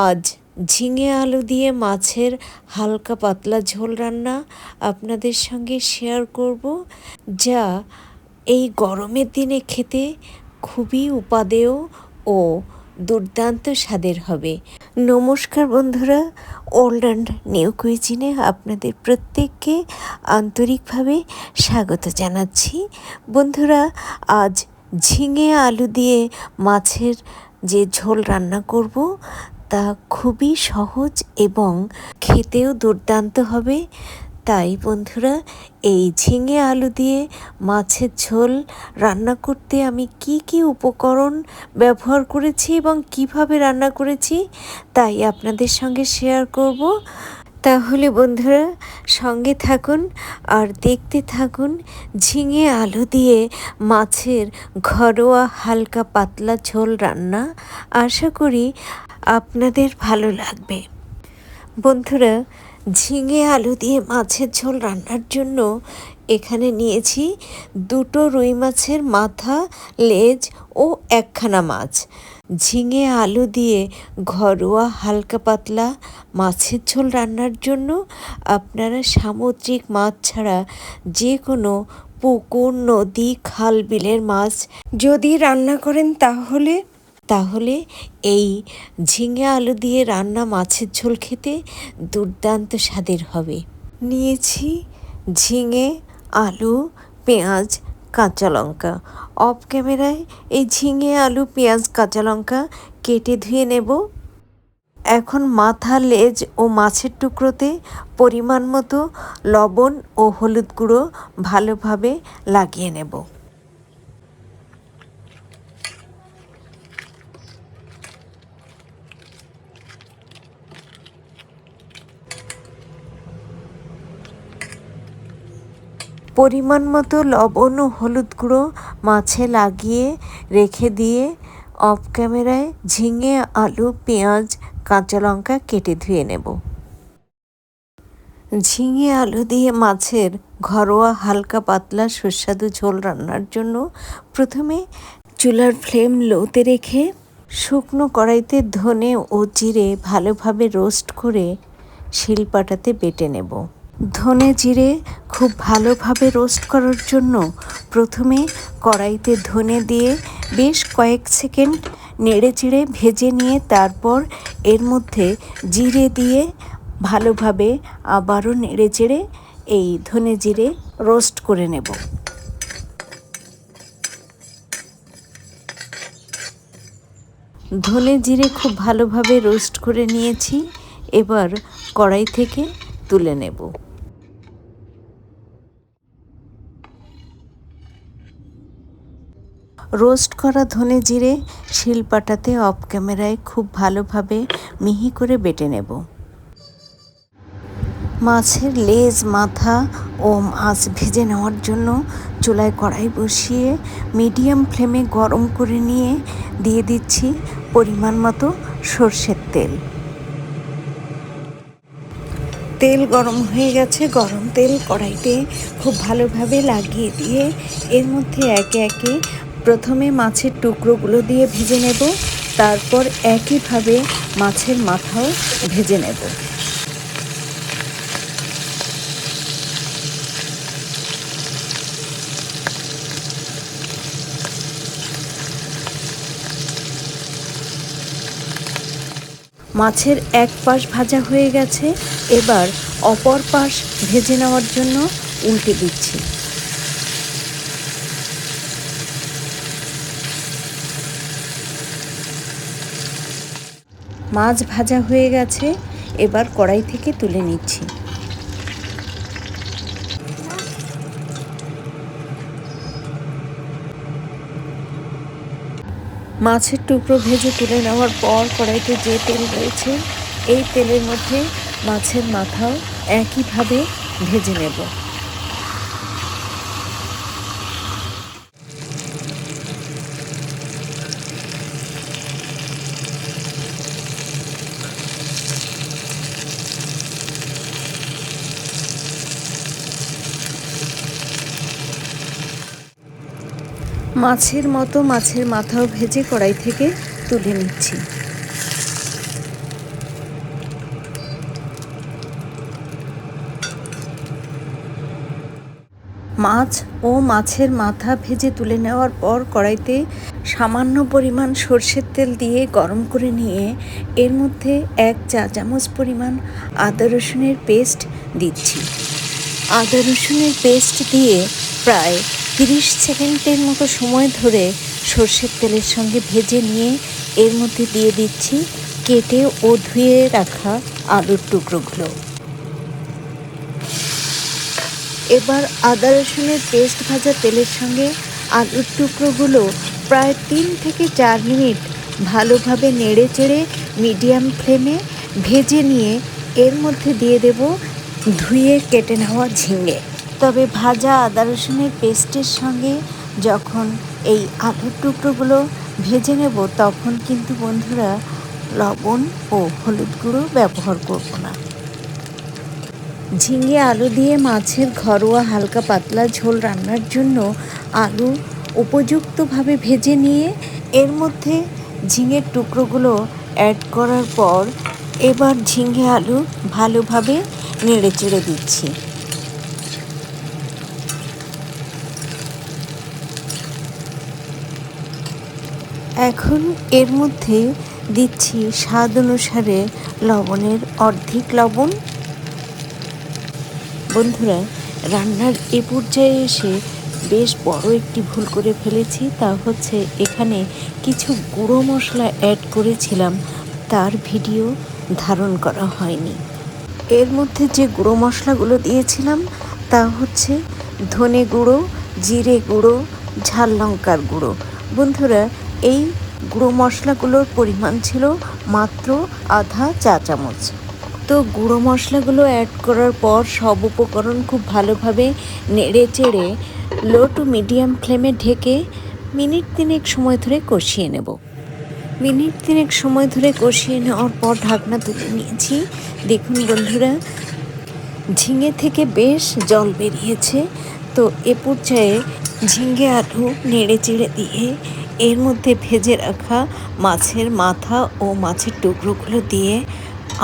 আজ ঝিঙে আলু দিয়ে মাছের হালকা পাতলা ঝোল রান্না আপনাদের সঙ্গে শেয়ার করব, যা এই গরমের দিনে খেতে খুবই উপাদেয় ও দুর্দান্ত স্বাদের হবে। নমস্কার বন্ধুরা, ওল্ড অ্যান্ড নিউ কুইজিনে আপনাদের প্রত্যেককে আন্তরিকভাবে স্বাগত জানাচ্ছি। বন্ধুরা, আজ ঝিঙে আলু দিয়ে মাছের যে ঝোল রান্না করব তা খুবই সহজ এবং খেতেও দুর্দান্ত হবে। তাই বন্ধুরা, এই ঝিঙে আলু দিয়ে মাছের ঝোল রান্না করতে আমি কি কি উপকরণ ব্যবহার করেছি এবং কিভাবে রান্না করেছি তাই আপনাদের সঙ্গে শেয়ার করব। তাহলে বন্ধুরা সঙ্গে থাকুন আর দেখতে থাকুন ঝিঙে আলু দিয়ে মাছের ঘরোয়া হালকা পাতলা ঝোল রান্না। আশা করি আপনাদের ভালো লাগবে। বন্ধুরা, ঝিঙে আলু দিয়ে মাছের ঝোল রান্নার জন্য এখানে নিয়েছি 2টো রুই মাছের মাথা, লেজ ও একখানা মাছ। ঝিঙে আলু দিয়ে ঘরোয়া হালকা পাতলা মাছের ঝোল রান্নার জন্য আপনারা সামুদ্রিক মাছ ছাড়া যে কোনো পুকুর, নদী, খাল, বিলের মাছ যদি রান্না করেন তাহলে এই ঝিঙে আলু দিয়ে রান্না মাছের ঝোল খেতে দুর্দান্ত স্বাদের হবে। নিয়েছি ঝিঙে, আলু, পেঁয়াজ, কাঁচা লঙ্কা। অফ ক্যামেরায় এই ঝিঙে, আলু, পেঁয়াজ, কাঁচা লঙ্কা কেটে ধুয়ে নেব। এখন মাথা, লেজ ও মাছের টুকরোতে পরিমাণ মতো লবণ ও হলুদ গুঁড়ো ভালোভাবে লাগিয়ে নেব। পরিমাণ মতো লবণ ও হলুদ গুঁড়ো মাছে লাগিয়ে রেখে দিয়ে অফ ক্যামেরায় ঝিঙে, আলু, পেঁয়াজ, কাঁচা লঙ্কা কেটে ধুয়ে নেব। ঝিঙে আলু দিয়ে মাছের ঘরোয়া হালকা পাতলা সুস্বাদু ঝোল রান্নার জন্য প্রথমে চুলার ফ্লেম লোতে রেখে শুকনো কড়াইতে ধনে ও জিরে ভালোভাবে রোস্ট করে শিলপাটাতে বেটে নেব। ধনে জিরে খুব ভালোভাবে রোস্ট করার জন্য প্রথমে কড়াইতে ধনে দিয়ে বেশ কয়েক সেকেন্ড নেড়ে চেড়ে ভেজে নিয়ে তারপর এর মধ্যে জিরে দিয়ে ভালোভাবে আবারও নেড়ে চেড়ে এই ধনে জিরে রোস্ট করে নেব। ধনে জিরে খুব ভালোভাবে রোস্ট করে নিয়েছি, এবার কড়াই থেকে তুলে নেব। রোস্ট করা ধনে জিরে শিলপাটাতে অফ ক্যামেরায় খুব ভালোভাবে মিহি করে বেটে নেব। মাছের লেজ, মাথা ও মাছ ভেজে নেওয়ার জন্য চুলায় কড়াই বসিয়ে মিডিয়াম ফ্লেমে গরম করে নিয়ে দিয়ে দিচ্ছি পরিমাণ মতো সরষের তেল। তেল গরম হয়ে গেছে। গরম তেল কড়াইতে খুব ভালোভাবে লাগিয়ে দিয়ে এর মধ্যে একে একে প্রথমে মাছের টুকরোগুলো দিয়ে ভেজে নেব, তারপর একইভাবে মাছের মাথাও ভেজে নেব। মাছের এক পাশ ভাজা হয়ে গেছে, এবার অপর পাশ ভেজে নেওয়ার জন্য উল্টে দিচ্ছি। মাছ ভাজা হয়ে গেছে, এবার কড়াই থেকে তুলে নিচ্ছি। মাছের টুকরো ভেজে তুলে নেওয়ার পর কড়াইতে যে তেল রয়েছে এই তেলের মধ্যে মাছের মাথাও একইভাবে ভেজে নেব। মাছের মাথাও ভেজে কড়াই থেকে তুলে নিচ্ছি। মাছ ও মাছের মাথা ভেজে তুলে নেওয়ার পর কড়াইতে সামান্য পরিমাণ সরষের তেল দিয়ে গরম করে নিয়ে এর মধ্যে 1 চা চামচ পরিমাণ আদা রসুনের পেস্ট দিচ্ছি। আদা রসুনের পেস্ট দিয়ে প্রায় 30 সেকেন্ডের মতো সময় ধরে সরষের তেলের সঙ্গে ভেজে নিয়ে এর মধ্যে দিয়ে দিচ্ছি কেটে ও ধুয়ে রাখা আলুর টুকরোগুলো। এবার আদা রসুনের পেস্ট ভাজা তেলের সঙ্গে আলুর টুকরোগুলো প্রায় 3 থেকে 4 মিনিট ভালোভাবে নেড়ে চেড়ে মিডিয়াম ফ্লেমে ভেজে নিয়ে এর মধ্যে দিয়ে দেব ধুয়ে কেটে নেওয়া ঝিঙে। তবে ভাজা আদা রসুনের পেস্টের সঙ্গে যখন এই আলুর টুকরোগুলো ভেজে নেব তখন কিন্তু বন্ধুরা লবণ ও হলুদ গুঁড়ো ব্যবহার করব না। ঝিঙে আলু দিয়ে মাছের ঘরোয়া হালকা পাতলা ঝোল রান্নার জন্য আলু উপযুক্তভাবে ভেজে নিয়ে এর মধ্যে ঝিঙের টুকরোগুলো অ্যাড করার পর এবার ঝিঙে আলু ভালোভাবে নেড়ে চেড়ে দিচ্ছি। এখন এর মধ্যে দিচ্ছি স্বাদ অনুসারে লবণের অর্ধেক লবণ। বন্ধুরা, রান্নার এ পর্যায়ে এসে বেশ বড় একটি ভুল করে ফেলেছি, তা হচ্ছে এখানে কিছু গুঁড়ো মশলা অ্যাড করেছিলাম, তার ভিডিও ধারণ করা হয়নি। এর মধ্যে যে গুঁড়ো মশলাগুলো দিয়েছিলাম তা হচ্ছে ধনে গুঁড়ো, জিরে গুঁড়ো, ঝাল লঙ্কার গুঁড়ো। বন্ধুরা, এই গুঁড়ো মশলাগুলোর পরিমাণ ছিল মাত্র আধা চা চামচ। তো গুঁড়ো মশলাগুলো অ্যাড করার পর সব উপকরণ খুব ভালোভাবে নেড়ে চেড়ে লো টু মিডিয়াম ফ্লেমে ঢেকে মিনিট 3 সময় ধরে কষিয়ে নেব। মিনিট 3 সময় ধরে কষিয়ে নেওয়ার পর ঢাকনা তুলে নিয়েছি। দেখুন বন্ধুরা, ঝিঙে থেকে বেশ জল বেরিয়েছে। তো এ পর্যায়ে ঝিঙে আলু নেড়ে চেড়ে দিয়ে এর মধ্যে ভেজে রাখা মাছের মাথা ও মাছের টুকরোগুলো দিয়ে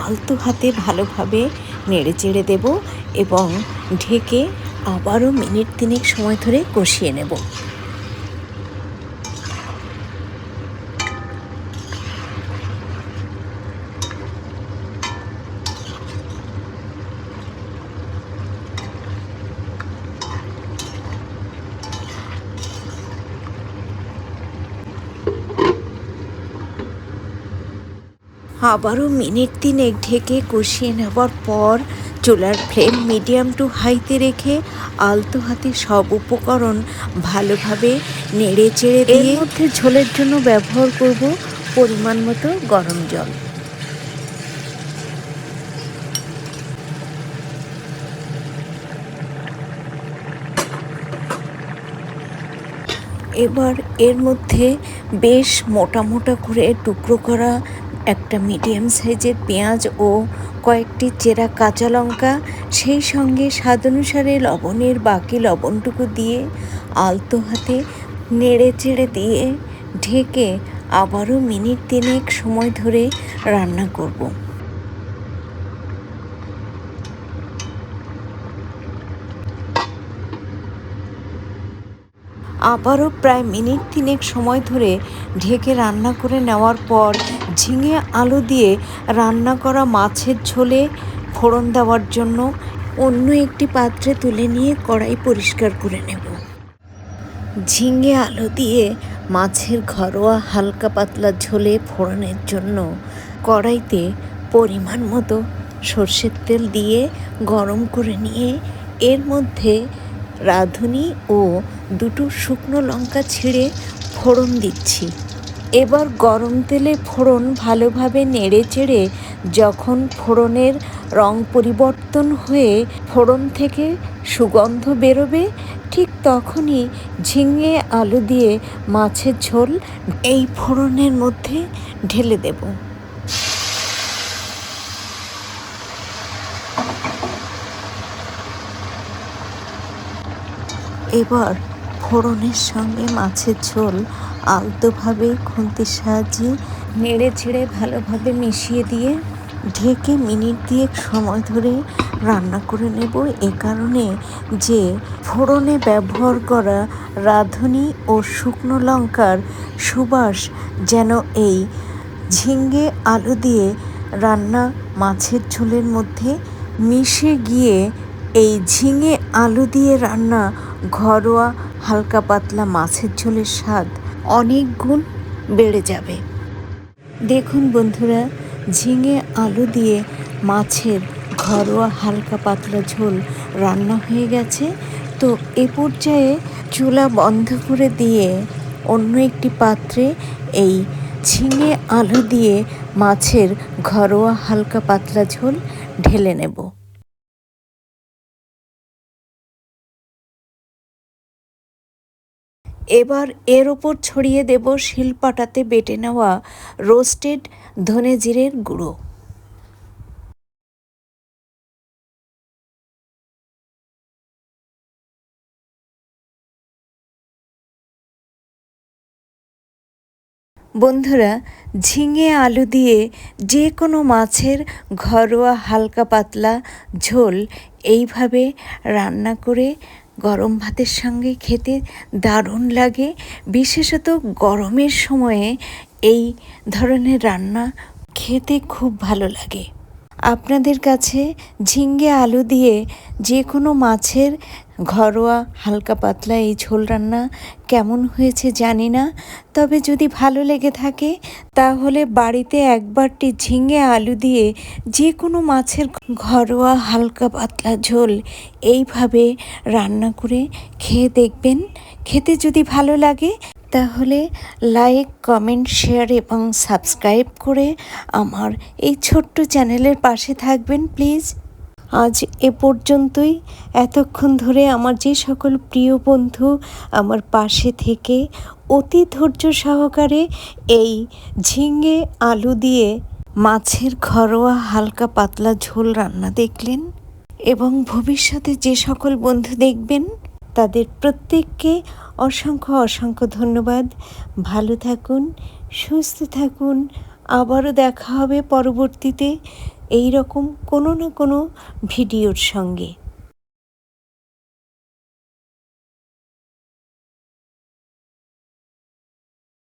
আলতো হাতে ভালোভাবে নেড়ে চেড়ে দেব এবং ঢেকে আবারও মিনিট 3 সময় ধরে কষিয়ে নেব। আবারও মিনিট 3 ঢেকে কষিয়ে নেওয়ার পর চুলার ফ্লেম মিডিয়াম টু হাইতে রেখে আলতো হাতে সব উপকরণ ভালোভাবে নেড়ে চেড়ে দিয়ে এর মধ্যে ঝোলের জন্য ব্যবহার করব পরিমাণ মতো গরম জল। এবার এর মধ্যে বেশ মোটা মোটা করে টুকরো করা একটা মিডিয়াম সাইজের পেঁয়াজ ও কয়েকটি চেরা কাঁচা লঙ্কা, সেই সঙ্গে স্বাদ অনুসারে লবণের বাকি লবণটুকু দিয়ে আলতো হাতে নেড়ে চেড়ে দিয়ে ঢেকে আবারও মিনিট 3 সময় ধরে রান্না করব। আবারও প্রায় মিনিট 3 সময় ধরে ঢেকে রান্না করে নেওয়ার পর ঝিঙে আলু দিয়ে রান্না করা মাছের ঝোলে ফোড়ন দেওয়ার জন্য অন্য একটি পাত্রে তুলে নিয়ে কড়াই পরিষ্কার করে নেব। ঝিঙে আলু দিয়ে মাছের ঘরোয়া হালকা পাতলা ঝোলে ফোড়নের জন্য কড়াইতে পরিমাণ মতো সরষের তেল দিয়ে গরম করে নিয়ে এর মধ্যে রাঁধুনি ও 2টো শুকনো লঙ্কা ছিঁড়ে ফোড়ন দিচ্ছি। এবার গরম তেলে ফোড়ন ভালোভাবে নেড়ে চেড়ে যখন ফোড়নের রং পরিবর্তন হয়ে ফোড়ন থেকে সুগন্ধ বেরোবে, ঠিক তখনই ঝিঙে আলু দিয়ে মাছের ঝোল এই ফোড়নের মধ্যে ঢেলে দেব। এবার ফোড়নের সঙ্গে মাছের ঝোল আলতোভাবে খুন্তির সাহায্যে নেড়ে ছেড়ে ভালোভাবে মিশিয়ে দিয়ে ঢেকে মিনিট 2 সময় ধরে রান্না করে নেব, এ কারণে যে ফোড়নে ব্যবহার করা রাঁধুনি ও শুকনো লঙ্কার সুবাস যেন এই ঝিঙে আলু দিয়ে রান্না মাছের ঝোলের মধ্যে মিশে গিয়ে এই ঝিঙে আলু দিয়ে রান্না ঘরোয়া হালকা পাতলা মাছের ঝোলের স্বাদ অনেক গুণ বেড়ে যাবে। দেখুন বন্ধুরা, ঝিঙে আলু দিয়ে মাছের ঘরোয়া হালকা পাতলা ঝোল রান্না হয়ে গেছে। তো এ পর্যায়ে চুলা বন্ধ করে দিয়ে অন্য একটি পাত্রে এই ঝিঙে আলু দিয়ে মাছের ঘরোয়া হালকা পাতলা ঝোল ঢেলে নেব। এবার এর ওপর ছড়িয়ে দেব শিলপাটাতে বেটে নেওয়া রোস্টেড ধনে জিরের গুঁড়ো। বন্ধুরা, ঝিঙে আলু দিয়ে যে কোনো মাছের ঘরোয়া হালকা পাতলা ঝোল এইভাবে রান্না করে গরম ভাতের সঙ্গে খেতে দারুণ লাগে। বিশেষত গরমের সময়ে এই ধরনের রান্না খেতে খুব ভালো লাগে। আপনাদের কাছে ঝিঙে আলু দিয়ে যে কোনো মাছের ঘরোয়া হালকা পাতলা এই ঝোল রান্না কেমন হয়েছে জানি না, তবে যদি ভালো লেগে থাকে তাহলে বাড়িতে একবারটি ঝিঙে আলু দিয়ে যে কোনো মাছের ঘরোয়া হালকা পাতলা ঝোল এইভাবে রান্না করে খেয়ে দেখবেন। খেতে যদি ভালো লাগে তাহলে লাইক, কমেন্ট, শেয়ার এবং সাবস্ক্রাইব করে আমার এই ছোট্ট চ্যানেলের পাশে থাকবেন প্লিজ। আজ এ পর্যন্তই। এতক্ষণ ধরে আমার যে সকল প্রিয় বন্ধু আমার পাশে থেকে অতি ধৈর্য সহকারে এই ঝিঙে আলু দিয়ে মাছের ঘরোয়া হালকা পাতলা ঝোল রান্না দেখলেন এবং ভবিষ্যতে যে সকল বন্ধু দেখবেন তাদের প্রত্যেককে অসংখ্য অসংখ্য ধন্যবাদ। ভালো থাকুন, সুস্থ থাকুন। আবারও দেখা হবে পরবর্তীতে এই রকম কোনো না কোনো ভিডিওর সঙ্গে।